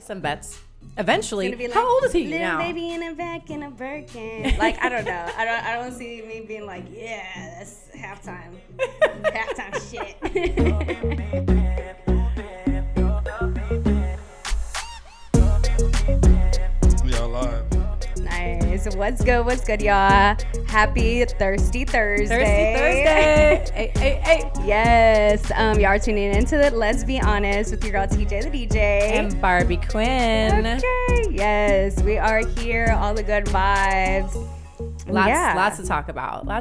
some bets. Eventually, Like, how old is he little now? baby in a back in a Birkin. Like, I don't know. I don't see me being like, yeah, that's halftime. Halftime shit. We are live. Nice. What's good, y'all? Happy Thirsty Thursday. Hey. Yes. Y'all are tuning into the Let's Be Honest with your girl TJ the DJ. And Barbie Quinn. Okay. Yes. We are here. All the good vibes. Lots to talk about. Yeah,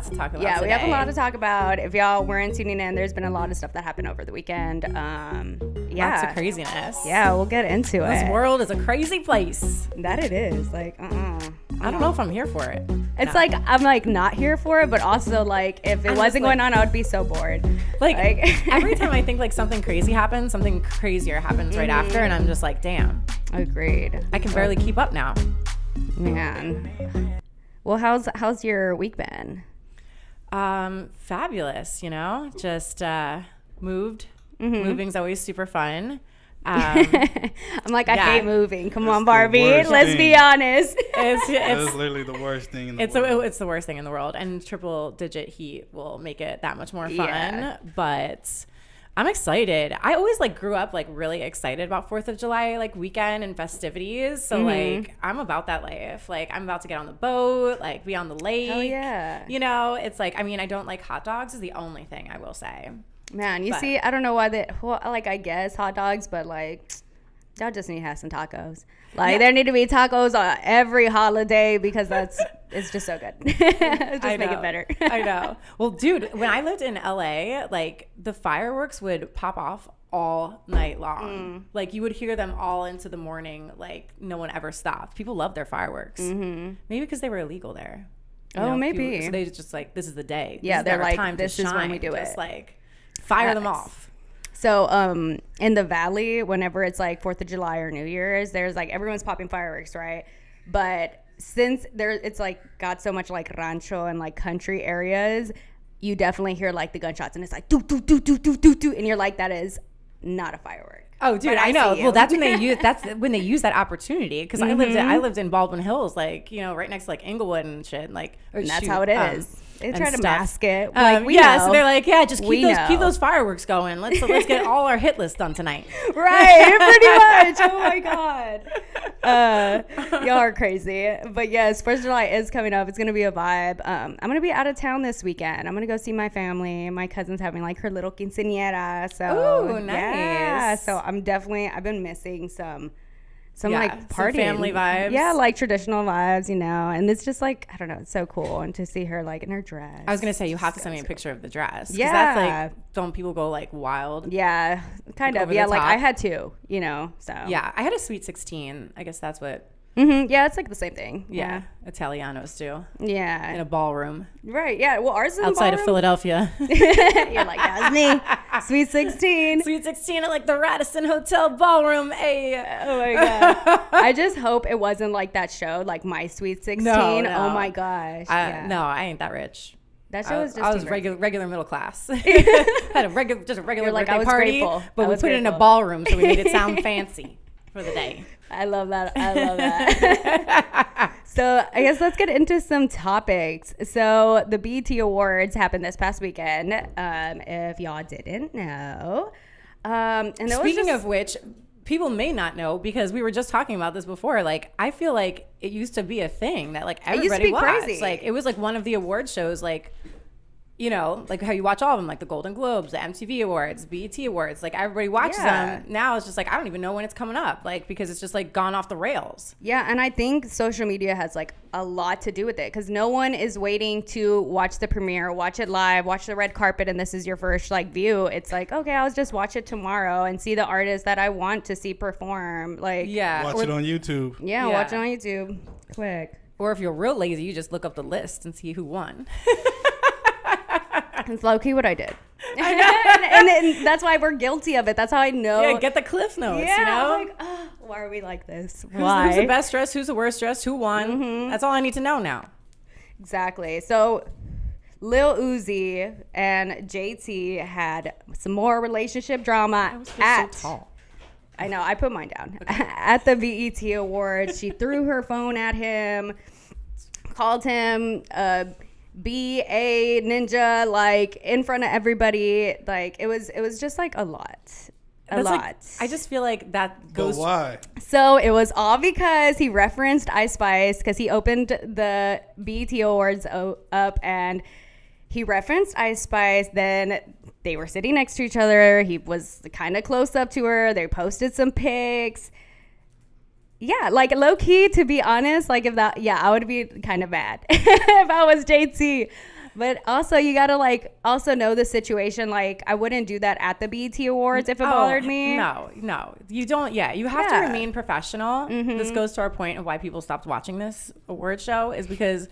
today. We have a lot to talk about. If y'all weren't tuning in, there's been a lot of stuff that happened over the weekend. Lots of craziness. Yeah, we'll get into it. This world is a crazy place. That it is. Like, I don't know if I'm here for it. It's like, I'm like not here for it, but also like if it wasn't going on, I would be so bored. Like every time I think like something crazy happens, something crazier happens right after, and I'm just like, damn. Agreed. I can barely keep up now. Man. Well, how's your week been? Fabulous, you know, just moved. Mm-hmm. Moving's always super fun. I'm like, I hate moving. Come on, Barbie. Let's be honest. It's literally the worst thing in the world. It's the worst thing in the world. And triple digit heat will make it that much more fun. Yeah. But I'm excited. I always like grew up like really excited about 4th of July like weekend and festivities. So like I'm about that life. Like I'm about to get on the boat, like be on the lake. Hell yeah. You know, it's like, I mean, I don't like hot dogs is the only thing I will say. Man, see, I don't know why like I guess hot dogs, but like y'all just need to have some tacos. Like there need to be tacos on every holiday because it's just so good. Make it better. I know. Well, dude, when I lived in LA, like the fireworks would pop off all night long. Like you would hear them all into the morning. Like no one ever stopped. People love their fireworks. Maybe because they were illegal there. You know, maybe. So they just like, this is the day. Yeah, they're like, time this is when we do just it. Like fire them off. So in the Valley, whenever it's like 4th of July or New Year's, there's like everyone's popping fireworks, right? But since it's like got so much like rancho and like country areas, you definitely hear like the gunshots and it's like do do do do do do do, and you're like, that is not a firework. Oh, dude, I know. Well, that's when they use that opportunity because I lived in Baldwin Hills, like, you know, right next to like Inglewood and shit, like, and that's how it is. They try to mask it. Like, so they're like, yeah, just keep those fireworks going. Let's get all our hit list done tonight. Right, pretty much. Oh my god, y'all are crazy. But yes, 4th of July is coming up. It's gonna be a vibe. I'm gonna be out of town this weekend. I'm gonna go see my family. My cousin's having like her little quinceañera. So ooh, nice. Yeah, so I've been missing some like partying, family vibes. Yeah, like traditional vibes, you know. And it's just like, I don't know, it's so cool. And to see her like in her dress. I was gonna say, you have to send me a picture of the dress. Yeah, that's like, don't people go like wild? Yeah, kind of. Yeah, like I had to, you know. So yeah, I had a sweet 16. I guess that's what. Yeah, it's like the same thing. Yeah, Italianos do. Yeah, in a ballroom. Right. Yeah. Well, ours is outside of Philadelphia. You're like, that's me. Sweet 16. Sweet 16 at like the Radisson Hotel ballroom. Hey. Oh my god. I just hope it wasn't like that show, like My Sweet 16. No. Oh my gosh. No, I ain't that rich. That show was just. I was regular middle class. Had a regular like, birthday party, grateful. But we put it in a ballroom, so we made it sound fancy for the day. I love that. So I guess let's get into some topics. So the BET Awards happened this past weekend, if y'all didn't know. And speaking of which, people may not know because we were just talking about this before. Like, I feel like it used to be a thing that like everybody watched. Crazy. Like, it was like one of the award shows, like, you know, like how you watch all of them, like the Golden Globes, the MTV Awards, BET Awards, like everybody watches them. Now it's just like, I don't even know when it's coming up, like, because it's just like gone off the rails. Yeah, and I think social media has like a lot to do with it because no one is waiting to watch the premiere, watch it live, watch the red carpet, and this is your first like view. It's like, okay, I'll just watch it tomorrow and see the artist that I want to see perform. Like, watch it on YouTube. Yeah, watch it on YouTube. Quick. Or if you're real lazy, you just look up the list and see who won. It's low-key what I did. and that's why we're guilty of it. That's how I know. Yeah, get the cliff notes, you know? Like, why are we like this? Why? Who's the best dressed? Who's the worst dressed? Who won? That's all I need to know now. Exactly. So Lil Uzi and JT had some more relationship drama so tall. I know. I put mine down. Okay. At the BET Awards, she threw her phone at him, called him B.A. ninja, like, in front of everybody. Like, it was just, like, a lot. A lot. Like, I just feel like that goes... But why? So, it was all because he referenced Ice Spice, because he opened the BET Awards up, and he referenced Ice Spice. Then they were sitting next to each other. He was kind of close up to her. They posted some pics. Yeah, like, low key, to be honest, like, if that, yeah, I would be kind of mad if I was JT. But also, you gotta, like, also know the situation. Like, I wouldn't do that at the BET Awards if it bothered me. No, you don't. Yeah, you have to remain professional. Mm-hmm. This goes to our point of why people stopped watching this award show, is because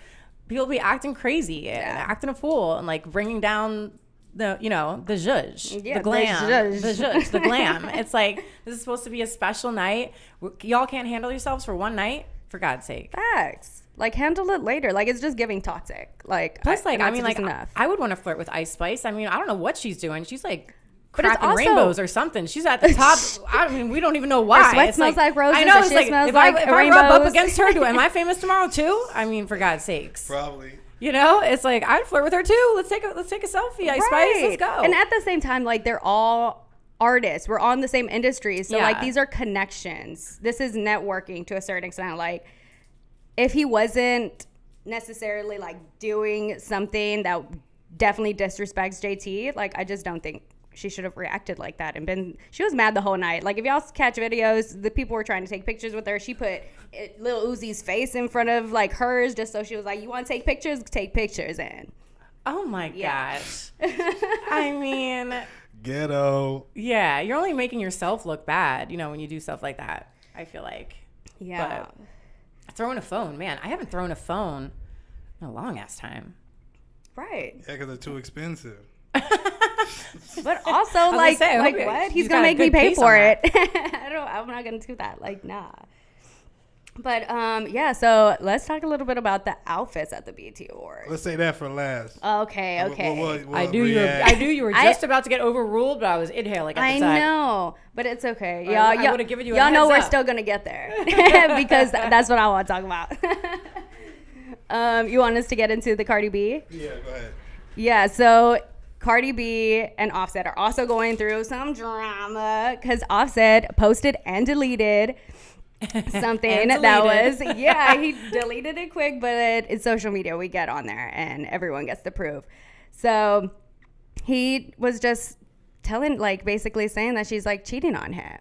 people be acting crazy and acting a fool and, like, bringing down the zhuzh, the glam, the glam. It's like, this is supposed to be a special night. Y'all can't handle yourselves for one night, for God's sake. Facts. Like, handle it later. Like, it's just giving toxic. Like, plus, like, I mean, like, I would want to flirt with Ice Spice. I mean, I don't know what she's doing. She's like cracking rainbows or something. She's at the top. I mean, we don't even know why. Her sweat smells like roses. I know. It's like, if I rub up against her, am I famous tomorrow too? I mean, for God's sakes. Probably. You know, it's like, I'd flirt with her too. Let's take a selfie, Ice Spice. Let's go. And at the same time, like, they're all artists. We're all in the same industry. So, like, these are connections. This is networking to a certain extent. Like, if he wasn't necessarily, like, doing something that definitely disrespects JT, like, I just don't think she should have reacted like that and she was mad the whole night. Like, if y'all catch videos, the people were trying to take pictures with her. She put Lil Uzi's face in front of, like, hers, just so she was like, you want to take pictures? Take pictures. And oh my gosh. I mean, ghetto. Yeah, you're only making yourself look bad, you know, when you do stuff like that, I feel like. Yeah. But throwing a phone, man, I haven't thrown a phone in a long ass time. Right. Yeah, because they're too expensive. But also, like what? He's gonna make me pay for it. I'm not gonna do that. Like, nah. But yeah. So let's talk a little bit about the outfits at the BET Awards. Let's say that for last. Okay. I knew you were just about to get overruled, but I was inhaling at the time. I know, but it's okay. I would have given you. Y'all know we're still gonna get there because that's what I want to talk about. You want us to get into the Cardi B? Yeah, go ahead. Yeah. So Cardi B and Offset are also going through some drama because Offset posted and deleted something that was, he deleted it quick, but it's social media. We get on there and everyone gets the proof. So he was just telling, like, basically saying that she's, like, cheating on him.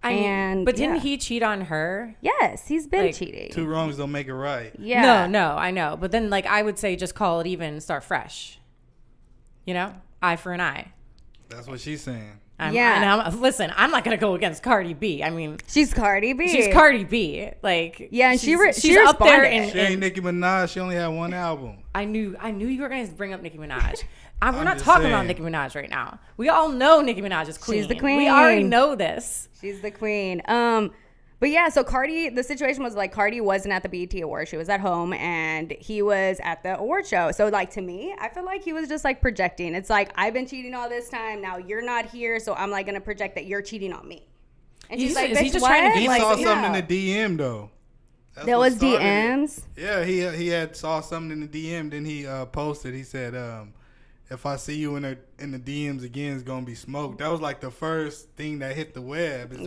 But didn't he cheat on her? Yes, he's been, like, cheating. Two wrongs don't make it right. Yeah. No, I know. But then, like, I would say just call it even and start fresh. You know? Eye for an eye. That's what she's saying. Listen, I'm not going to go against Cardi B. I mean, she's Cardi B. She's Cardi B. Like, yeah, and she's up there. She ain't Nicki Minaj. She only had one album. I knew you were going to bring up Nicki Minaj. We're not talking about Nicki Minaj right now. We all know Nicki Minaj is queen. She's the queen. We already know this. She's the queen. But yeah, so Cardi, the situation was, like, Cardi wasn't at the BET Awards. She was at home and he was at the award show. So, like, to me, I feel like he was just, like, projecting. It's like, I've been cheating all this time. Now you're not here. So I'm, like, going to project that you're cheating on me. And she's like, is he just trying to He saw something in the DM, though. There was DMs? Yeah, he had saw something in the DM. Then he posted. He said, if I see you in the DMs again, it's going to be smoke. That was, like, the first thing that hit the web.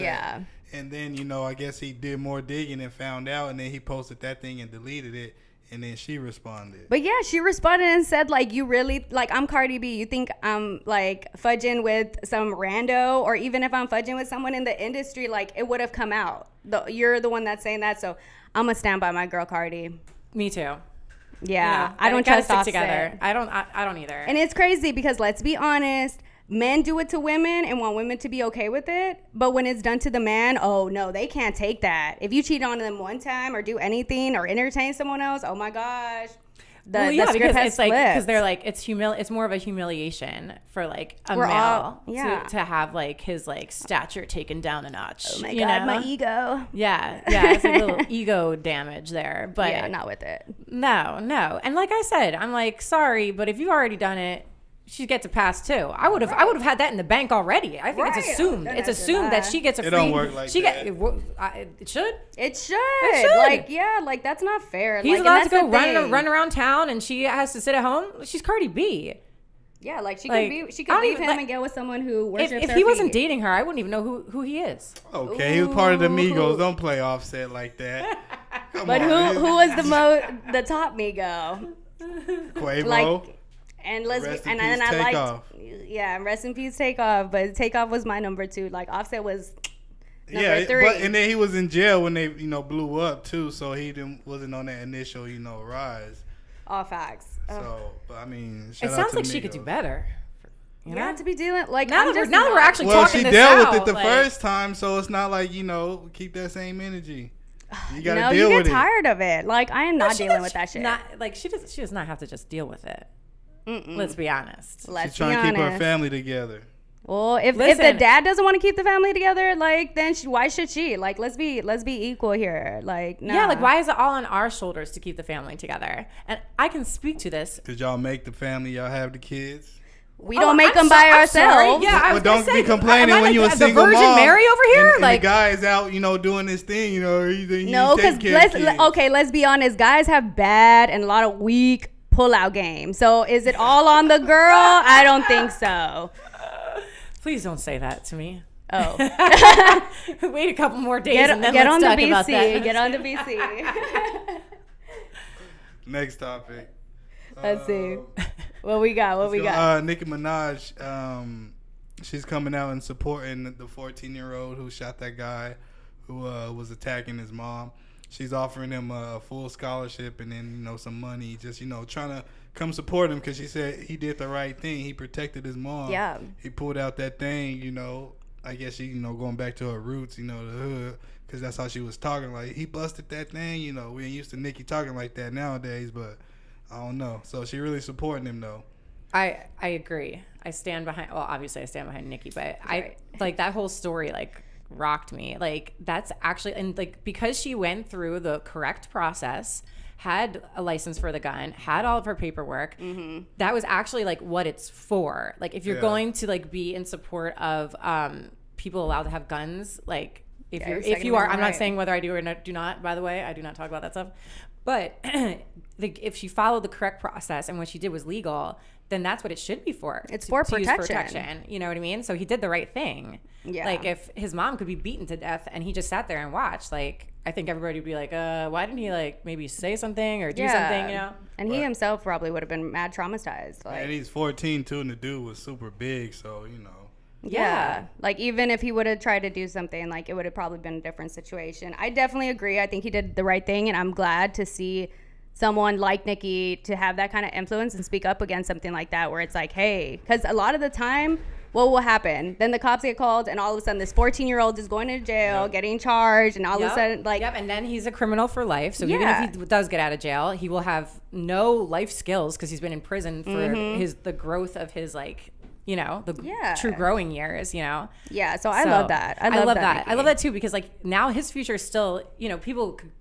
And then, you know, I guess he did more digging and found out, and then he posted that thing and deleted it, and then she responded. But yeah, she responded and said, like, you really, like, I'm Cardi B. You think I'm, like, fudging with some rando, or even if I'm fudging with someone in the industry, like, it would have come out. You're the one that's saying that, so I'm going to stand by my girl Cardi. Me too. Yeah, I don't trust Offset. Together. I don't either. And it's crazy because, let's be honest, men do it to women and want women to be okay with it. But when it's done to the man, oh, no, they can't take that. If you cheat on them one time or do anything or entertain someone else, oh, my gosh. The script has flipped. Because they're like, it's more of a humiliation for, like, a male to have, like, his, like, stature taken down a notch. Oh, my God, my ego. Yeah, it's a little ego damage there. But yeah, not with it. No. And like I said, I'm like, sorry, but if you've already done it, she gets a pass too. I would have had that in the bank already. I think it's assumed. It's assumed that she gets a free. It don't work like that. It should. It should. Like, yeah, like that's not fair. He's like, allowed to go run around town, and she has to sit at home. She's Cardi B. Yeah, like she could leave him and get with someone who worships if he wasn't dating her, I wouldn't even know who he is. Okay, he was part of the Migos. Don't play Offset like that. But who was the top Migo? Quavo. Like, and let's and then I liked, yeah, rest in peace Takeoff. But Takeoff was my number 2. Like Offset was number 3. And then he was in jail when they blew up too, so he wasn't on that initial rise. All facts. So, but I mean, it sounds like she could do better. You know? To be dealing like now that we're actually talking this out. Well, she dealt with it the first time, so it's not like keep that same energy. You gotta deal with it. You get tired of it. Like I am not dealing with that shit. Not like she does not have to just deal with it. Let's be honest. She's trying to keep her family together. Well, if the dad doesn't want to keep the family together, like then why should she? Like let's be equal here. Like nah. Yeah, like why is it all on our shoulders to keep the family together? And I can speak to this. Cause y'all make the family, y'all have the kids. We don't make them by ourselves. Yeah, I was don't be complaining when you a single Virgin mom. Mary over here. And the guy is out, doing this thing. No, because let's be honest. Guys have bad and a lot of weak pull-out game. So is it all on the girl? I don't think so. Please don't say that to me. Oh. Wait a couple more days get and then let's on talk the BC. About that. Get on the BC. Next topic. Let's see. What we got? Nicki Minaj, she's coming out and supporting the 14-year-old who shot that guy who was attacking his mom. She's offering him a full scholarship and then, some money, just, trying to come support him because she said he did the right thing. He protected his mom. Yeah. He pulled out that thing, I guess she, going back to her roots, the hood, because that's how she was talking. Like, he busted that thing, we ain't used to Nicki talking like that nowadays, but I don't know. So she really supporting him, though. I agree. Obviously I stand behind Nicki, but right. Like that whole story, rocked me. Like that's actually, and because she went through the correct process, had a license for the gun, had all of her paperwork, that was actually what it's for. Like if you're going to be in support of people allowed to have guns, if you are, I'm not saying whether I do or do not, by the way, I do not talk about that stuff, but if she followed the correct process and what she did was legal, then that's what it should be for. It's for protection. Use protection. You know what I mean? So he did the right thing. Yeah. If his mom could be beaten to death and he just sat there and watched, I think everybody would be why didn't he maybe say something or do something, And he himself probably would have been mad traumatized. And he's 14 too, and the dude was super big, so Yeah. Even if he would have tried to do something, it would have probably been a different situation. I definitely agree. I think he did the right thing, and I'm glad to see someone like Nicki to have that kind of influence and speak up against something like that where it's hey, because a lot of the time, what will happen? Then the cops get called, and all of a sudden this 14-year-old is going to jail, getting charged, and all of a sudden, and then he's a criminal for life. So even if he does get out of jail, he will have no life skills because he's been in prison for the growth of his true growing years, Yeah, so I love that. I love that. I love that too because now his future is still, people could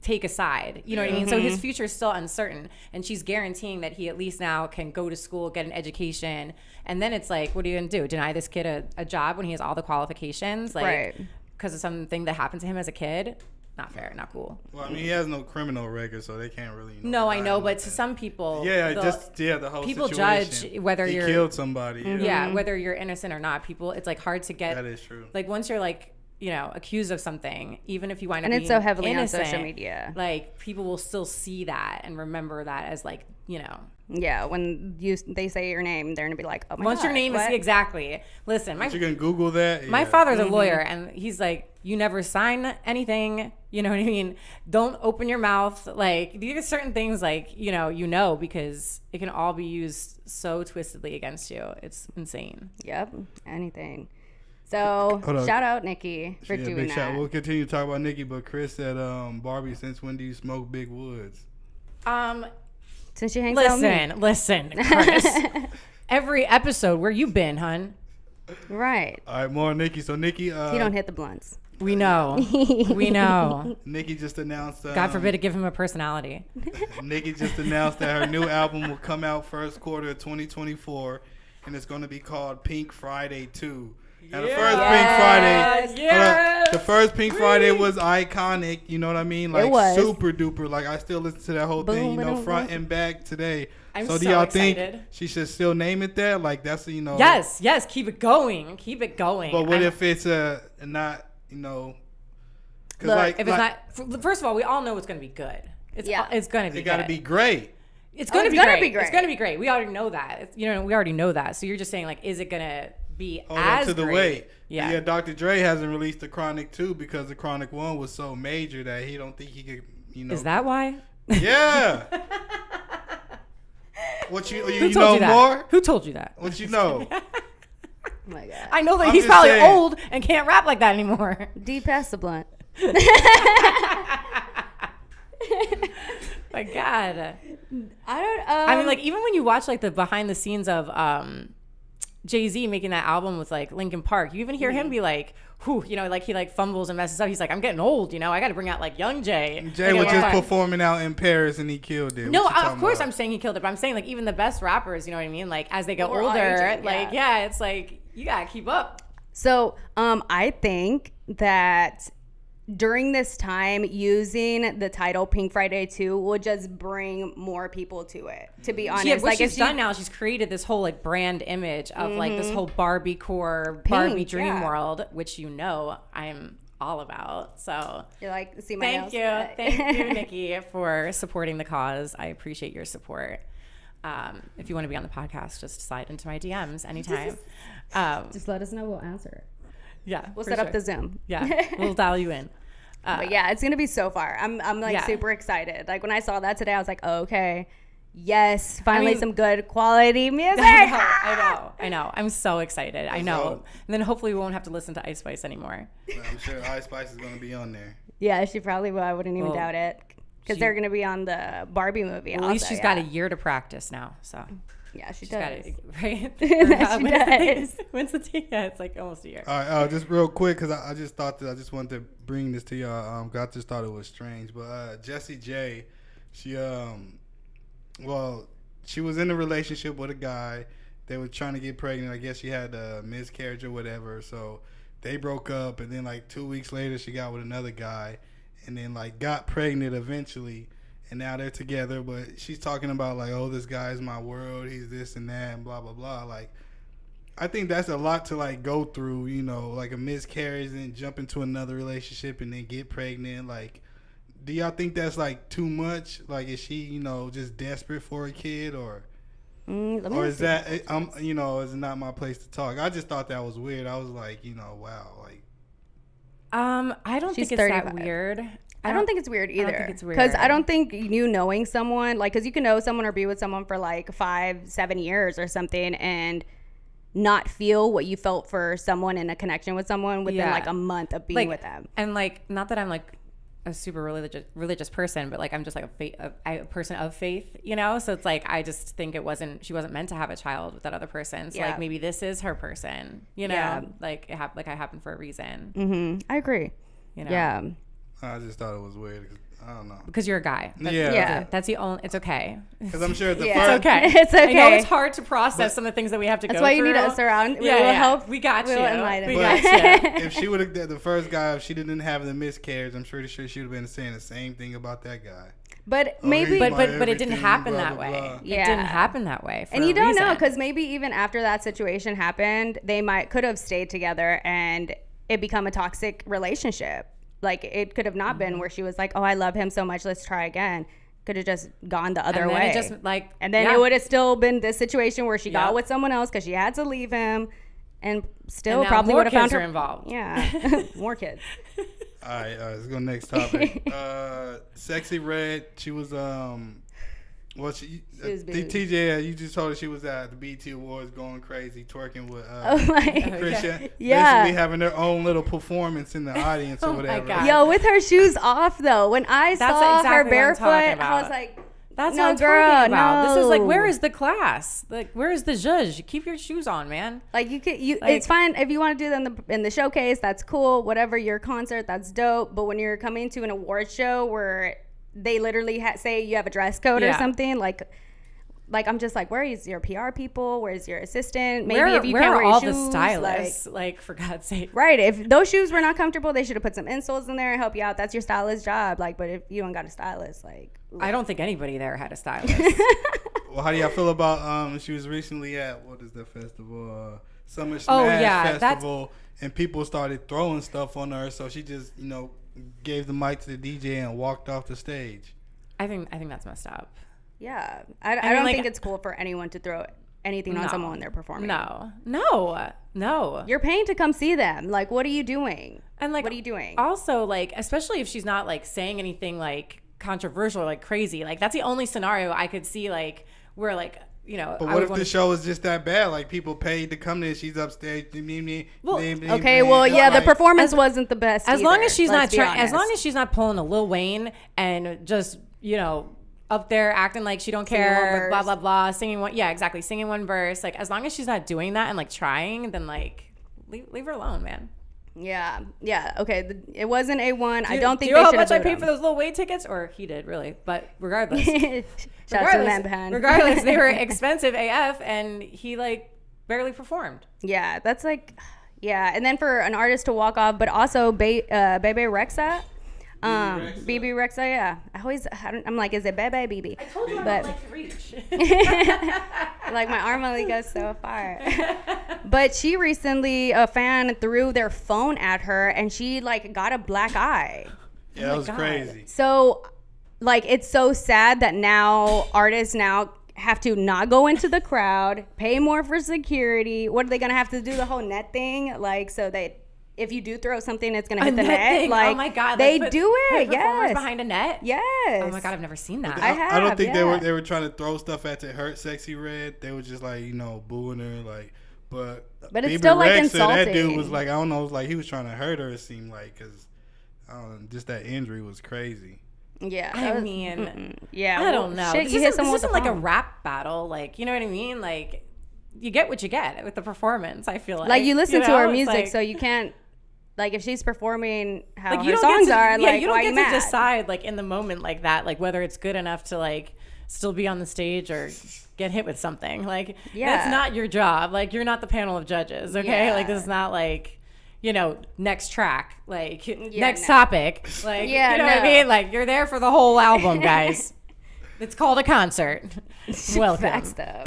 take a side, you know what I mean? So his future is still uncertain, and she's guaranteeing that he at least now can go to school, get an education, and then it's what are you gonna do? Deny this kid a job when he has all the qualifications, because of something that happened to him as a kid? Not fair, not cool. Well, I mean, he has no criminal record, so they can't really. No, I know, but to some people, the whole people situation. judge whether he you're killed somebody. Whether you're innocent or not. People, it's hard to get. That is true. Once you're accused of something, even if you wind up being innocent, so heavily on social media, people will still see that and remember that as Yeah, when they say your name, they're gonna be like, "Oh my Once God, your name what? is exactly. Listen, you can Google that. My father's a lawyer, and he's you never sign anything. You know what I mean? Don't open your mouth. These are certain things because it can all be used so twistedly against you. It's insane. Yep, anything. So shout out Nicki for doing that. Shout. We'll continue to talk about Nicki, but Chris said, Barbie, since when do you smoke big woods? Since she hangs out with me. Listen, Chris. Every episode, where you been, hun? Right. All right, more Nicki. So Nicki, he don't hit the blunts. We know. We know. Nicki just announced. God forbid to give him a personality. Nicki just announced that her new album will come out first quarter of 2024, and it's going to be called Pink Friday 2. Now, the first Pink Friday was iconic. You know what I mean? Like, super duper. Like, I still listen to that whole thing, you know, front and back today. So do y'all think she should still name it that? Like, that's, you know. Yes. Keep it going. But what if it's not, you know. Look, if it's not. First of all, we all know it's going to be good. It's going to be good. It got to be great. It's going to be great. It's going to be great. We already know that. We already know that. So you're just saying, like, is it going to be as to the great? Weight. Yeah, Dr. Dre hasn't released the Chronic 2 because the Chronic 1 was so major that he don't think he could, you know. Is that why? Yeah. What you Who know you more? Who told you that? What you know? Oh my God. I know that he's probably old and can't rap like that anymore. D pass the blunt. My God. I don't. I mean, like, even when you watch like the behind the scenes of Jay-Z making that album with like Linkin Park, you even hear him be like, whew, you know, like he like fumbles and messes up. He's like, I'm getting old, you know, I got to bring out like young Jay. Jay was just performing out in Paris and he killed it. No, of course I'm saying he killed it, but I'm saying like even the best rappers, you know what I mean? Like as they get older, like, it's like you got to keep up. So I think that during this time, using the title Pink Friday 2 will just bring more people to it, to be honest. Yeah, what she's done now, she's created this whole like brand image of like this whole Barbie core, Barbie dream world, which you know I'm all about. So you're like, see my nails. Thank you, Nicki, for supporting the cause. I appreciate your support. If you want to be on the podcast, just slide into my DMs anytime. Just let us know. We'll answer. Yeah, we'll set up the Zoom. Yeah, we'll dial you in. But yeah, it's gonna be so far. I'm like super excited. Like when I saw that today, I was like, oh, okay, yes, finally some good quality music. I know. I'm so excited. I know. And then hopefully we won't have to listen to Ice Spice anymore. I'm sure Ice Spice is gonna be on there. Yeah, she probably will. I wouldn't even doubt it because they're gonna be on the Barbie movie. At least she's got a year to practice now. So. Yeah, she does. Right? She does. When's the tea? Yeah, it's like almost a year. All right, just real quick, because I just thought that I just wanted to bring this to y'all. I just thought it was strange. But Jessie J, she she was in a relationship with a guy. They were trying to get pregnant. I guess she had a miscarriage or whatever. So they broke up. And then like 2 weeks later, she got with another guy. And then like got pregnant eventually. And now they're together, but she's talking about like, oh, this guy's my world. He's this and that and blah, blah, blah. Like, I think that's a lot to like go through, you know, like a miscarriage and then jump into another relationship and then get pregnant. Like, do y'all think that's like too much? Like, is she, you know, just desperate for a kid or is that, you know, is it not my place to talk? I just thought that was weird. I was like, you know, wow. Like, I don't think it's 35. That weird. I don't think it's weird either. Because I don't think you knowing someone, like, because you can know someone or be with someone for like 5-7 years or something and not feel what you felt for someone in a connection with someone within like a month of being with them. And like, not that I'm like a super religious person, but like I'm just like a person of faith, you know? So it's like, I just think she wasn't meant to have a child with that other person. So like maybe this is her person, you know? Yeah. Like it happened for a reason. Mm-hmm. I agree. You know? Yeah. I just thought it was weird. I don't know. Because you're a guy. That's the only. It's okay. Because I'm sure it's okay. It's okay. I know it's hard to process some of the things that we have to go through. That's why you need us around. We will help. We got you. We got you. If she would have, the first guy, if she didn't have the miscarriage, I'm pretty sure she would have been saying the same thing about that guy. But maybe, but it didn't happen that way. Yeah. It didn't happen that way. And you don't know, because maybe even after that situation happened, they could have stayed together and it become a toxic relationship. Like, it could have not been where she was like, oh, I love him so much, let's try again. Could have just gone the other way. It would have still been this situation where she got with someone else because she had to leave him and still probably would have found her involved. Yeah, more kids. All right, let's go next topic. Sexyy Red, she was TJ, you just told her she was at the BET Awards going crazy, twerking with Christian. Yeah. Basically having their own little performance in the audience or whatever. Yo, with her shoes off, though. When I saw her barefoot, I was like, That's what I'm talking about. This is like, where is the class? Like, where is the zhuzh? Keep your shoes on, man. Like, it's fine if you want to do that in the showcase. That's cool. Whatever, your concert, that's dope. But when you're coming to an award show where they literally say you have a dress code or something, like I'm just like, where is your PR people? Where's your assistant? Maybe if you can't wear all shoes, the stylists, like for God's sake. Right. If those shoes were not comfortable, they should have put some insoles in there and help you out. That's your stylist job. Like, but if you don't got a stylist, like, I don't think anybody there had a stylist. Well, how do y'all feel about she was recently at, what is the festival? Summer Smash Festival, and people started throwing stuff on her, so she just, gave the mic to the DJ and walked off the stage. I think that's messed up. Yeah, I don't think it's cool for anyone to throw anything on someone when they're performing. No. You're paying to come see them. Like, what are you doing? And like, what are you doing? Also, like, especially if she's not like saying anything like controversial or like crazy. Like, that's the only scenario I could see like where like. But what if the show is just that bad? Like, people paid to come there, she's upstage. The performance wasn't the best. As long as she's not pulling a Lil Wayne and just up there acting like she don't care, blah blah blah, singing one verse. Like, as long as she's not doing that and like trying, then like leave her alone, man. Yeah. Okay, it wasn't A1. I don't think. Do you know how much I paid for those Lil Wayne tickets? Or he did, really. But regardless, regardless, they were expensive AF, and he like barely performed. Yeah, that's like, and then for an artist to walk off, but also Bebe Rexha. BB Rexha, yeah. I'm like, is it Bebe BB? I told you I don't like to reach. Like, my arm only goes so far. But she recently, a fan threw their phone at her, and she like got a black eye. Yeah, that was crazy. So, like, it's so sad that now artists have to not go into the crowd, pay more for security. What are they gonna have to do, the whole net thing? Like, so if you do throw something, it's gonna hit the net. Thing. Like, oh my God, they do it. Yes, behind a net. Yes. Oh my God, I've never seen that. I don't think they were trying to throw stuff at to hurt Sexyy Red. They were just like booing her, like. But it's still like insulting. That dude was like, I don't know, it was like he was trying to hurt her. It seemed like, because just that injury was crazy. Yeah, I don't know. Shit, this isn't like a rap battle. Like, you know what I mean? Like, you get what you get with the performance. I feel like you listen to her music, so you can't. Like, if she's performing how her songs are, like, you don't why get you to mad? decide, like, in the moment like that, like, whether it's good enough to, like, still be on the stage or get hit with something. Like, that's not your job. Like, you're not the panel of judges, okay? Yeah. Like, this is not, like, next track, like, next topic. Like, you know what I mean? Like, you're there for the whole album, guys. It's called a concert. Welcome. Facts, though.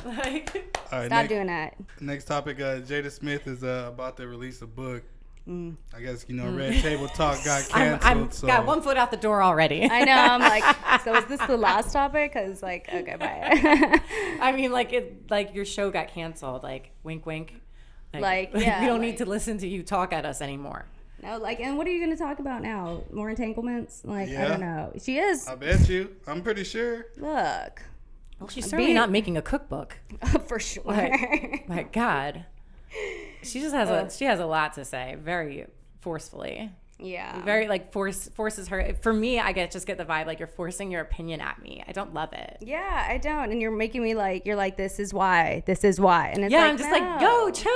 Stop doing that. Next topic, Jada Smith is about to release a book. I guess, Red Table Talk got canceled. I'm got one foot out the door already. I know. I'm like, so is this the last topic? Because, like, okay, bye. I mean, like your show got canceled. Like, wink, wink. Like we don't need to listen to you talk at us anymore. No, like, and what are you going to talk about now? More entanglements? Like, I don't know. She is. I bet you. I'm pretty sure. Look. Well, she's certainly not making a cookbook. For sure. Like, my God. She just has she has a lot to say, very forcefully. Yeah. Very forces her. For me, I just get the vibe like you're forcing your opinion at me. I don't love it. Yeah, I don't. And you're making me like, you're like, this is why. And it's I'm just like, go, chill.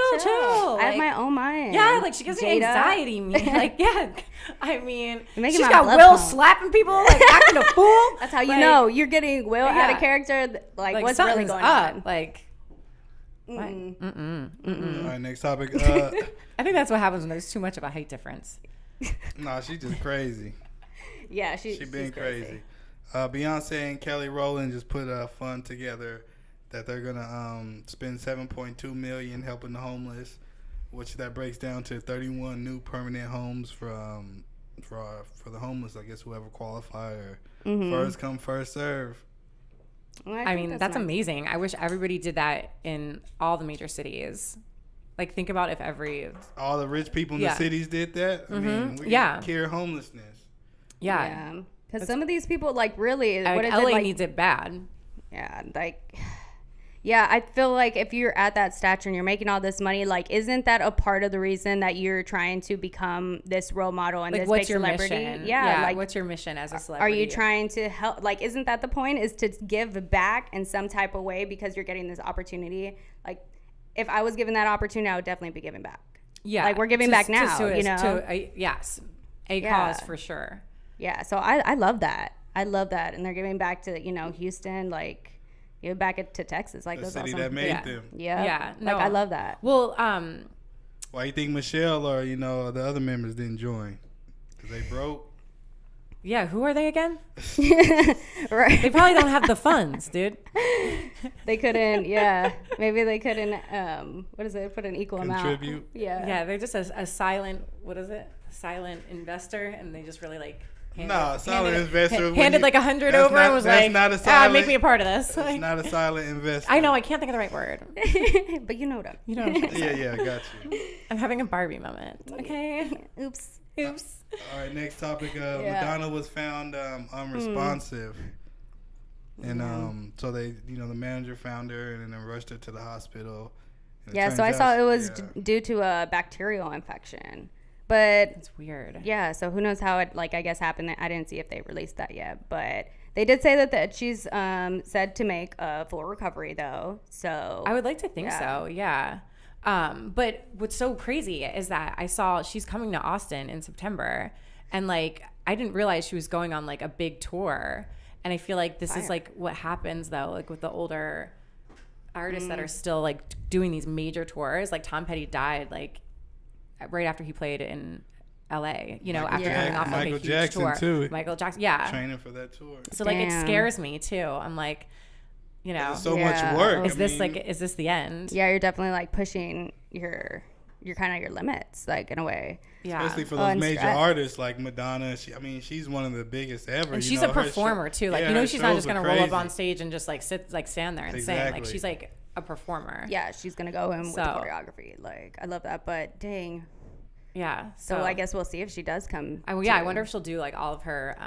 I have my own mind. Yeah, like, she gives me anxiety. Like, I mean, she's got Will slapping people, like, acting a fool. That's how you know you're getting Will out of character. Like what's really going on? Like, All right, next topic. I think that's what happens when there's too much of a height difference. Nah, she's just crazy. Yeah, she's been crazy. Beyonce and Kelly Rowland just put a fund together that they're gonna spend $7.2 million helping the homeless, which that breaks down to 31 new permanent homes for the homeless. I guess whoever qualify or first come first serve. Well, I mean, that's nice. Amazing. I wish everybody did that in all the major cities. Like, think about if all the rich people in the cities did that. I mean, we can cure homelessness. Yeah. Because some of these people, like, really, like, LA needs it bad. Yeah, like, Yeah, I feel like if you're at that stature and you're making all this money, like, isn't that a part of the reason that you're trying to become this role model and like, this what's big your celebrity? mission? Yeah, like, what's your mission as a celebrity? Are you trying to help? Like, isn't that the point? Is to give back in some type of way because you're getting this opportunity? Like, if I was given that opportunity, I would definitely be giving back. Yeah, like we're giving back now. You know, yes, a cause for sure. Yeah, so I love that. I love that, and they're giving back to Houston, like. Give back to Texas, like the that's city awesome. that made them. Yeah, no, like I love that. Well, why you think Michelle or the other members didn't join? Because they broke. Yeah, who are they again? Right. They probably don't have the funds, dude. They couldn't. Yeah, maybe they couldn't. What is it? Put an equal Contribute. amount. Yeah. Yeah, they're just a silent. What is it? Silent investor, and they just really like. Silent investor. Handed like 100 over and was like, make me a part of this. That's not a silent investor. I know, I can't think of the right word. But you know what I'm Yeah, I got you. I'm having a Barbie moment. Okay. Oops. All right, next topic. Madonna was found unresponsive. And so they, the manager found her and then rushed her to the hospital. Yeah, so I saw it was due to a bacterial infection. But it's weird. Yeah, so who knows how it, like, I guess happened. I didn't see if they released that yet. But they did say that she's said to make a full recovery, though. So I would like to think so, yeah. But what's so crazy is that I saw she's coming to Austin in September. And, like, I didn't realize she was going on, like, a big tour. And I feel like this is, like, what happens, though, like, with the older artists that are still, like, doing these major tours. Like, Tom Petty died, like, right after he played in LA, after coming off like a huge Jackson tour. Too. Michael Jackson, yeah. Training for that tour. So like it scares me too. I'm like, it's so much work. Is this the end? Yeah, you're definitely like pushing your kind of your limits, like in a way. Yeah. Especially for those major artists like Madonna. She's one of the biggest ever. And she's a performer too. Like she's not just gonna roll up on stage and just like stand there and sing. Like she's like a performer. Yeah, she's gonna go in with the choreography. Like I love that, but dang. Yeah. So I guess we'll see if she does come. I wonder if she'll do like all of her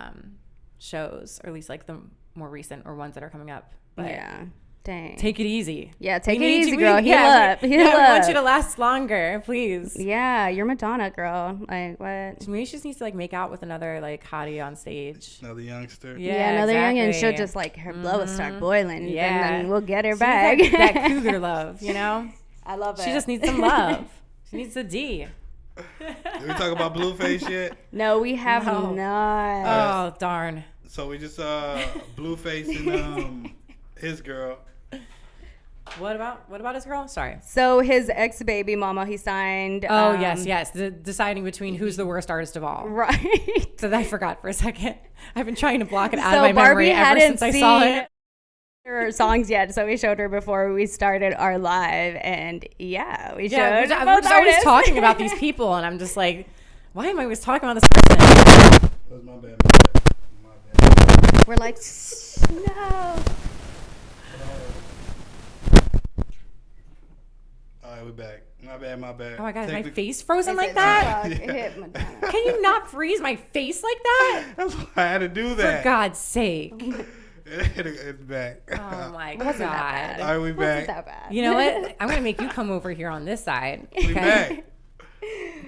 shows, or at least like the more recent or ones that are coming up. But yeah. Dang. Take it easy. Yeah, take it easy, girl. Heal up. We want you to last longer, please. Yeah, you're Madonna, girl. Like, what? Maybe she just needs to, like, make out with another, like, hottie on stage. Another youngster. Yeah, another young, and she'll just, like, her blood will start boiling. Yeah. And then we'll get her back. Like that cougar love, I love it. She just needs some love. She needs a D. Did we talk about Blueface yet? No, we have not. Oh, darn. So we just saw Blueface and his girl. What about his girl? Sorry. So his ex-baby mama, he signed. Oh, yes. Deciding between who's the worst artist of all. Right. So I forgot for a second. I've been trying to block it out of my memory ever since I saw it. Her songs yet, so we showed her before we started our live, and we showed. We're just always talking about these people, and I'm just like, why am I always talking about this person? That was my bad. We're like, no. All right, we're back. My bad. Oh my God, is my face frozen like that? Can you not freeze my face like that? That's why I had to do that. For God's sake. It's back. Oh my God. All right, we back. That bad. You know what? I'm gonna make you come over here on this side. Okay? We back.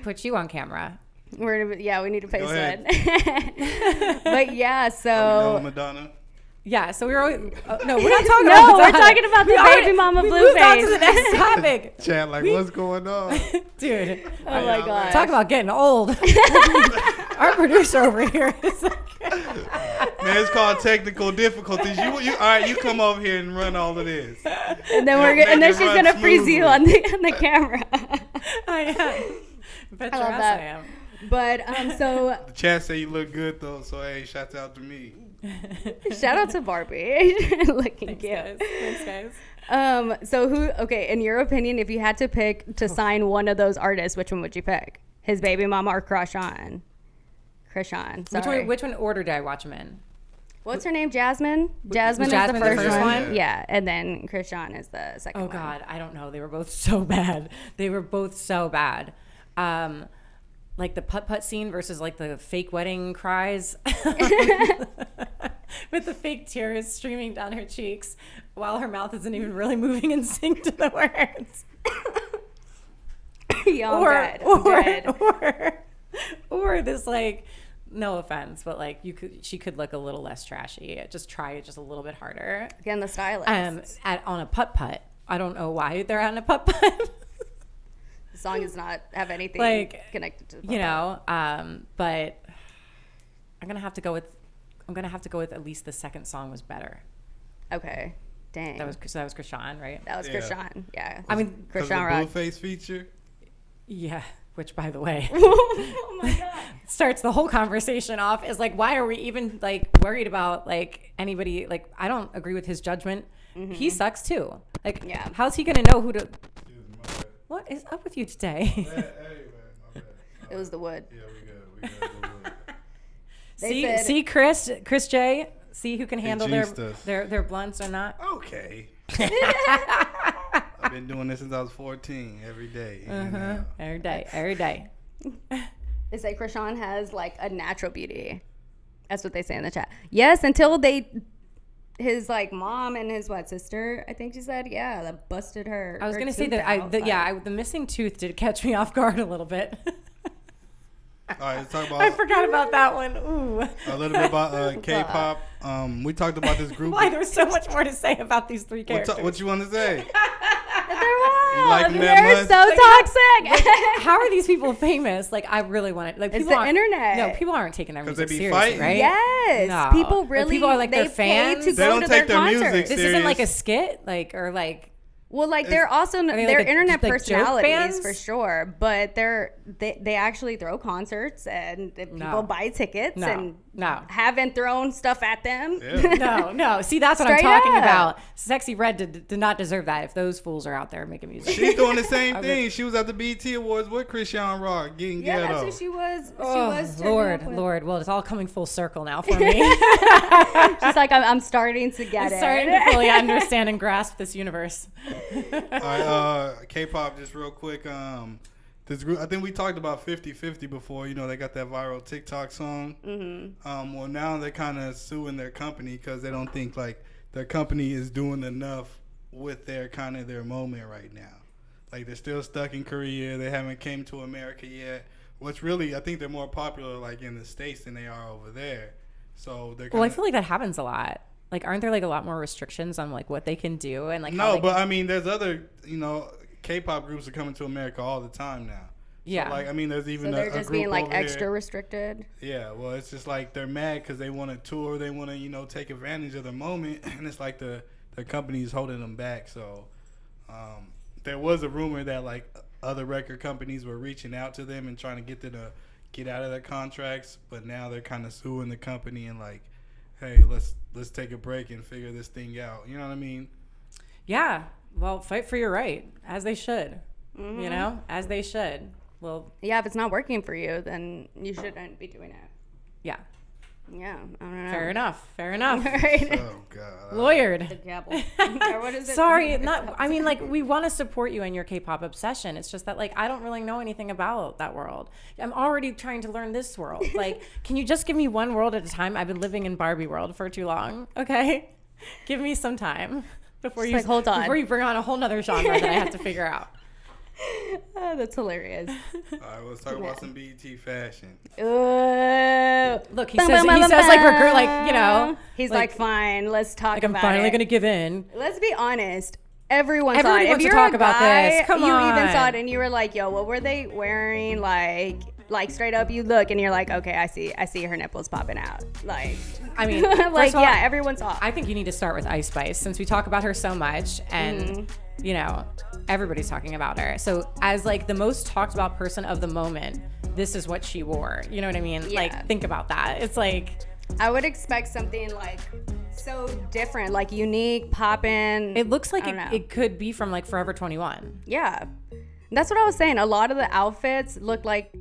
Put you on camera. We need to post it. But yeah, so Madonna. Yeah, so we were. No, we're not talking about. No, we're talking about the baby mama Blueface. Moved on to the next topic. Chat, what's going on, dude? Oh my God! Talk about getting old. Our producer over here is like. Man, it's called technical difficulties. You all right? You come over here and run all of this, and then she's gonna freeze you on the camera. I am. Bet your ass I am. But so the chat say you look good though. So hey, shout out to me. Shout out to Barbie. Looking cute. Thanks, guys. So in your opinion, if you had to pick to sign one of those artists, which one would you pick? His baby mama or Krishan? Sorry. Which one order did I watch him in? What's her name? Jasmine? Jasmine is the first one. Yeah. And then Krishan is the second one. Oh God, I don't know. They were both so bad. Like the putt-putt scene versus like the fake wedding cries. with the fake tears streaming down her cheeks while her mouth isn't even really moving in sync to the words. Yeah, I'm dead. Or this, like, no offense, but like she could look a little less trashy. Just try it just a little bit harder. Again, the stylist. On a putt-putt. I don't know why they're on a putt-putt. The song does not have anything like connected to the putt-putt. You know, but I'm gonna have to go with at least the second song was better. Okay. Dang. That was Krishan, right? That was Krishan. Yeah. I mean, Krishan Rock. Blueface feature. Yeah. Which, by the way, oh my God, starts the whole conversation off is like, why are we even like worried about like anybody? Like, I don't agree with his judgment. Mm-hmm. He sucks too. Like, how's he gonna know who to? What is up with you today? It was the wood. Yeah, we got the wood. See, Chris J. See who can handle their blunts or not. Okay. I've been doing this since I was 14. Every day. Every day. They say Krishan has like a natural beauty. That's what they say in the chat. Yes, until his like mom and his sister, I think she said, that busted her. I was gonna say that the missing tooth did catch me off guard a little bit. All right, let's talk about. I forgot about that one. Ooh. A little bit about K-pop. We talked about this group. Why there's so much more to say about these three characters. What you want to say? They're so toxic. How are these people famous? Like, I really want it. Like, it's the internet. No, people aren't taking their music seriously, fighting. right? Yes, no. people really. Like, people are like their fans. They don't take their music serious. This isn't like a skit, or like. Well, like they're also they're internet personalities for sure, but they actually throw concerts and people buy tickets and haven't thrown stuff at them. Yeah. No. See, that's what I'm talking about. Sexy Red did not deserve that. If those fools are out there making music, she's doing the same thing. She was at the BET Awards with Krishan Rock getting ghetto. Yeah, that's what she was. She was. Lord. Well, it's all coming full circle now for me. She's like, I'm starting to get it. Starting to fully understand and grasp this universe. All right, K-pop, just real quick. This group, I think we talked about 50-50 before. You know, they got that viral TikTok song. Mm-hmm. Well, now they're kind of suing their company because they don't think like their company is doing enough with their moment right now. Like they're still stuck in Korea. They haven't came to America yet. Which really, I think they're more popular like in the States than they are over there. So they're. Well, I feel like that happens a lot. Like, aren't there like a lot more restrictions on like what they can do and like? No, but I mean, there's other K-pop groups are coming to America all the time now. Yeah. So, like, I mean, there's even so they're just being like extra here. restricted. Yeah. Well, it's just like they're mad because they want to tour, they want to take advantage of the moment, and it's like the company's holding them back. So there was a rumor that like other record companies were reaching out to them and trying to get them to get out of their contracts, but now they're kind of suing the company and like, hey, let's take a break and figure this thing out. You know what I mean? Yeah. Well, fight for your right, as they should. Mm-hmm. As they should. Well, yeah, if it's not working for you, then you shouldn't be doing it. Yeah. Yeah, I don't know. Fair enough. Right. Oh God. Lawyered. What is it? Sorry, we want to support you in your K-pop obsession. It's just that like I don't really know anything about that world. I'm already trying to learn this world. Like, can you just give me one world at a time? I've been living in Barbie world for too long. Okay, give me some time before you hold on before you bring on a whole nother genre that I have to figure out. Oh, that's hilarious. All right, let's talk about some BET fashion. Look, he says like he's like fine, let's talk about it. I'm finally gonna give in. Let's be honest. Everyone saw it. Everybody wants to talk about this. Come on. You even saw it and you were like, yo, what were they wearing? Like straight up you look and you're like, okay, I see her nipples popping out. Like, I mean, like, yeah, everyone saw it. I think you need to start with Ice Spice since we talk about her so much and everybody's talking about her. So as like the most talked about person of the moment, this is what she wore. You know what I mean? Yeah. Like, think about that. It's like, I would expect something like so different, like unique, poppin'. It looks like it could be from like Forever 21. Yeah. That's what I was saying. A lot of the outfits look like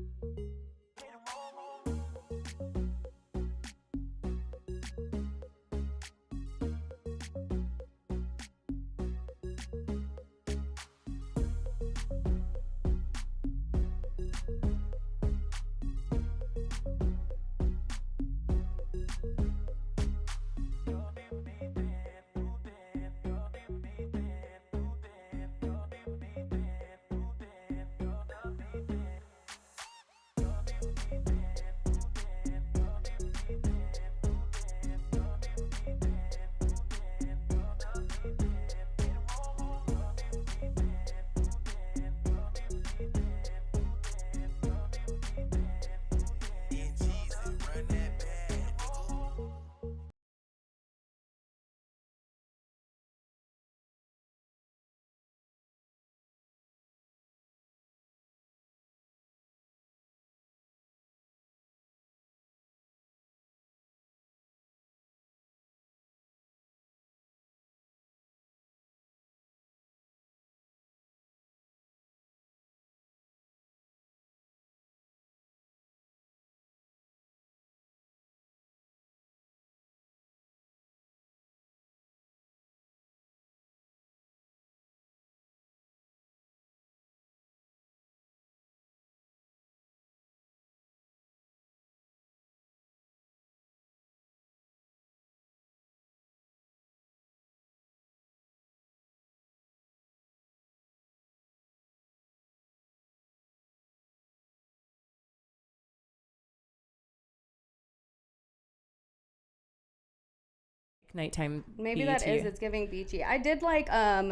nighttime. Maybe BET. that is. It's giving beachy. I did like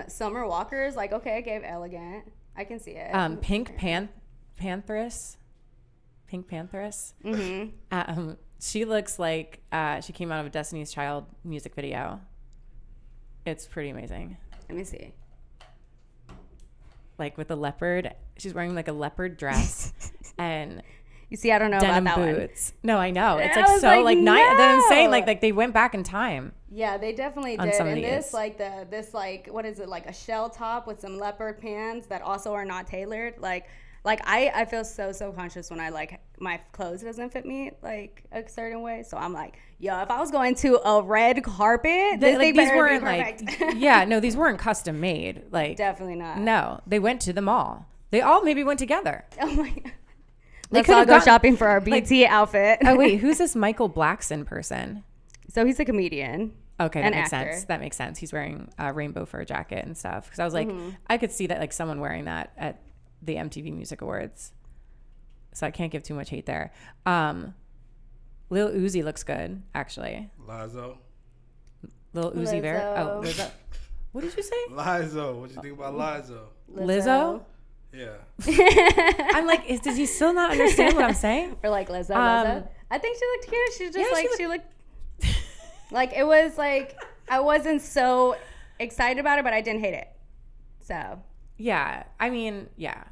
Summer Walker's. Like, okay, I gave elegant. I can see it. Pink Pantheress. Pink Pantheress. Mm-hmm. She looks like she came out of a Destiny's Child music video. It's pretty amazing. Let me see. Like with a leopard. She's wearing like a leopard dress and you see, I don't know denim about that boots. No, I know. It's I like was so like, like no. They're insane. Like they went back in time. Yeah, they definitely On did. some of And these. this like what is it, like a shell top with some leopard pants that also are not tailored. Like I feel so conscious when I like my clothes doesn't fit me like a certain way. So I'm like, yo, if I was going to a red carpet, These weren't like yeah, no, these weren't custom made. Like definitely not. No, they went to the mall. They all maybe went together. Oh my god. They Let's all go shopping for our BT outfit. Oh wait, who's this Michael Blackson person? So he's a comedian. Okay, An that makes actor. sense. That makes sense. He's wearing a rainbow fur jacket and stuff. Because I was like, I could see that like someone wearing that at the MTV Music Awards. So I can't give too much hate there. Lil Uzi looks good, actually. Lizzo. Lil Uzi Vert. Oh, Lizzo. What did you say? Lizzo. What you think about Lizzo? Lizzo? Yeah. I'm like, does he still not understand what I'm saying? Or like Lizzo. I think she looked cute. She's just Yeah, she looked like it was like I wasn't so excited about it, but I didn't hate it. So Yeah, I mean, yeah.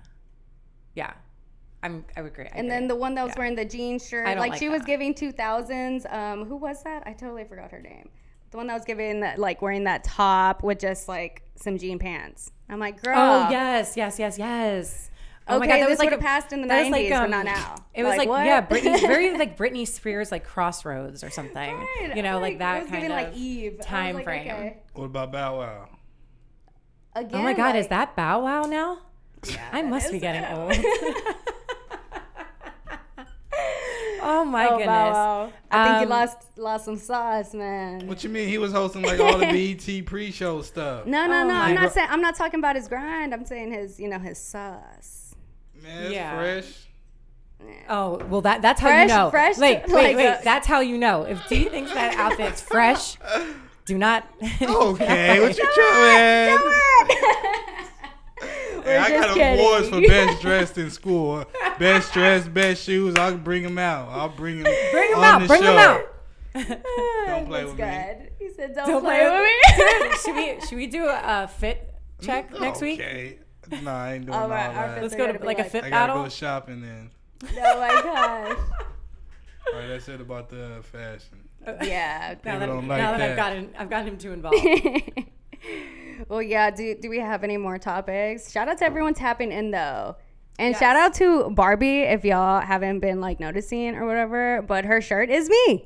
I would agree. And then the one that was wearing the jean shirt, I don't like like she was that. giving 2000s. Who was that? I totally forgot her name. The one that was giving that, like wearing that top with just like some jean pants. I'm like, girl. Oh yes. Oh Okay, my god, that this was like would have passed in the that was 90s, like, but not now. It was like what? yeah, Britney, very like Britney Spears, like Crossroads or something. Right. You know, like that it was kind giving, of like Eve. time like, frame. okay. What about Bow Wow? Again, Oh my god, like, is that Bow Wow now? Yeah, I that must is be getting it. old. Oh my goodness. Wow. I think you lost some sauce, man. What you mean? He was hosting like all the BET pre-show stuff. No. my I'm not talking about his grind. I'm saying his sauce. Man, it's Yeah. fresh. Oh well, that's how Fresh, you know. fresh, Wait. like That's how you know. If D thinks that outfit's fresh, do not. Okay, what you trying? Hey, I got awards for best dressed in school. Best dressed, best shoes. I'll bring them out. I'll bring them. Bring them on out. the Bring them show. out. Don't play That's with me. good. He said, "Don't play with me." Dude, should we do a fit check next week? Okay. No, I ain't doing All all right, our that. fits Let's are go gonna to be like a fit I gotta battle. go shopping then. Oh my gosh. All right, that's it about the fashion. Yeah. People don't like now that that. I've gotten him too involved. Well, yeah. Do we have any more topics? Shout out to everyone tapping in though, and Yes. shout out to Barbie if y'all haven't been like noticing or whatever. But her shirt is me.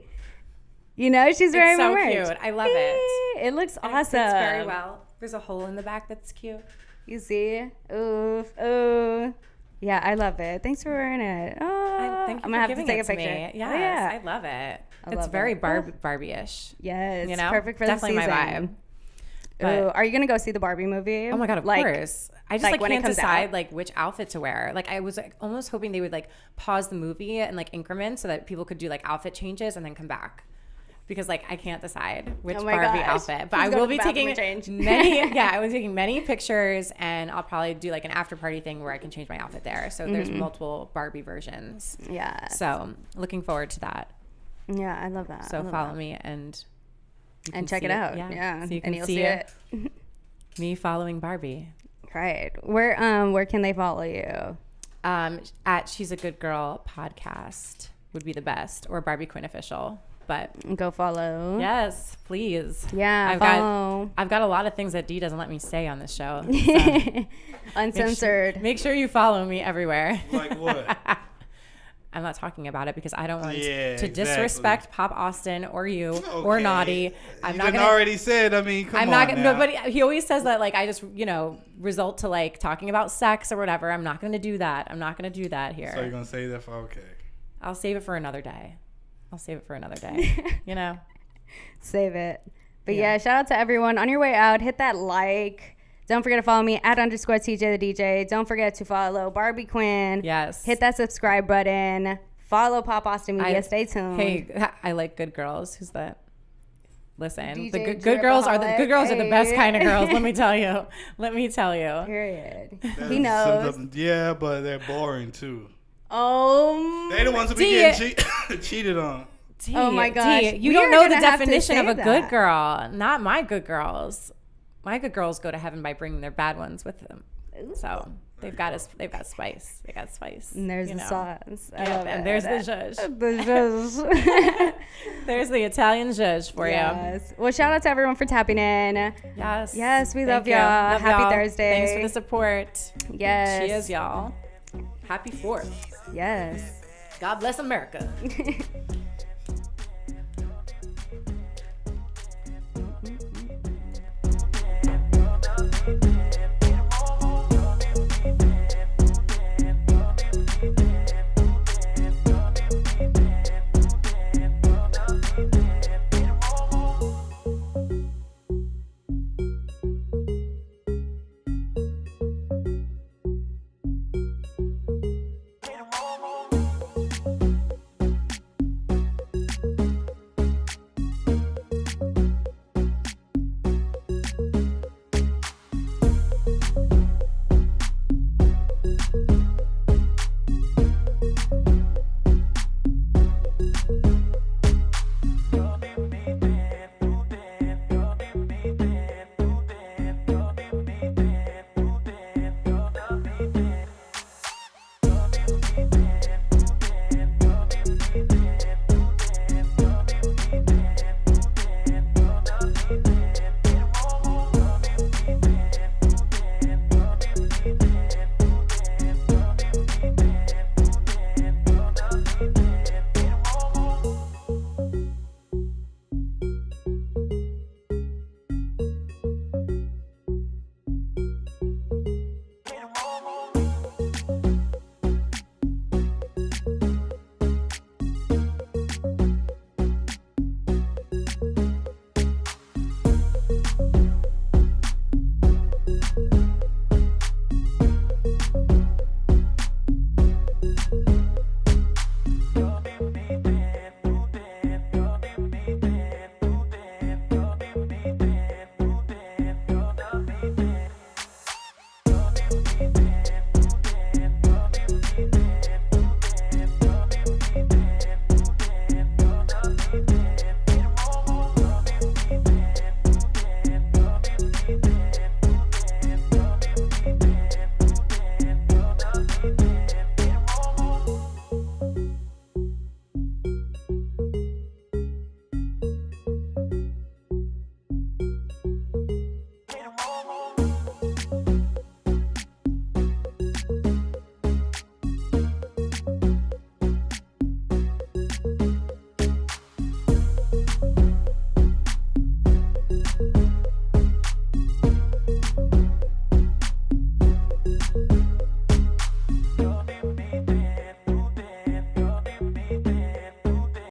You know, she's wearing so my merch. cute. I love it. It looks It awesome. fits very well. There's a hole in the back that's cute. You see? Ooh. Yeah, I love it. Thanks for wearing it. Oh, Thank you I'm for gonna have to giving take it a to picture. me. Yes, Oh, yeah. I love it. It's love very it. Barbie-ish. Yes, You know, perfect for definitely the season. my vibe. Ooh, But- are you gonna go see the Barbie movie? Oh my god, of course. I just like when it can't comes decide out? like which outfit to wear. Like I was like, almost hoping they would like pause the movie and like increments so that people could do like outfit changes and then come back. Because like I can't decide which Oh my Barbie gosh. outfit, but She's I going will to the be bathroom taking and change. many. Yeah, I was taking many pictures, and I'll probably do like an after party thing where I can change my outfit there. So there's multiple Barbie versions. Yeah. So looking forward to that. Yeah, I love that. So follow me and you can check see it out. Yeah, Yeah, so you can and you'll see see it. me following Barbie. Right. Where can they follow you? At She's a Good Girl podcast would be the best, or Barbie Quinn official. But Go follow. yes, please. Yeah, follow. I've got a lot of things that Dee doesn't let me say on this show. So Uncensored. make sure you follow me everywhere. Like what? I'm not talking about it because I don't want Yeah, to disrespect Pop Austin or you or Okay. Naughty. I'm You not done gonna. already said. I mean, come I'm on not gonna. now. No, but he always says that like I just result to like talking about sex or whatever. I'm not gonna do that. I'm not gonna do that here. So you're gonna say that for okay? I'll save it for another day. You know. Save it. But Yeah. yeah, shout out to everyone. On your way out, hit that like. Don't forget to follow me at _TJ the DJ. Don't forget to follow Barbie Quinn. Yes. Hit that subscribe button. Follow Pop Austin Media. Stay tuned. Hey, I like Good Girls. Who's that? listen, the good girls are the best kind of girls. Let me tell you. Period. He knows. Yeah, but they're boring too. They're the ones who be getting cheated on. Oh my gosh. You don't know the definition of a good girl. Not my good girls. My good girls go to heaven by bringing their bad ones with them. So they've got spice. They got spice. And there's the sauce. And there's the zhuzh. The zhuzh. There's the Italian zhuzh for you. Well, shout out to everyone for tapping in. Yes, we love y'all. Happy Thursday. Thanks for the support. Yes. Cheers, y'all. Happy 4th. Yes. God bless America.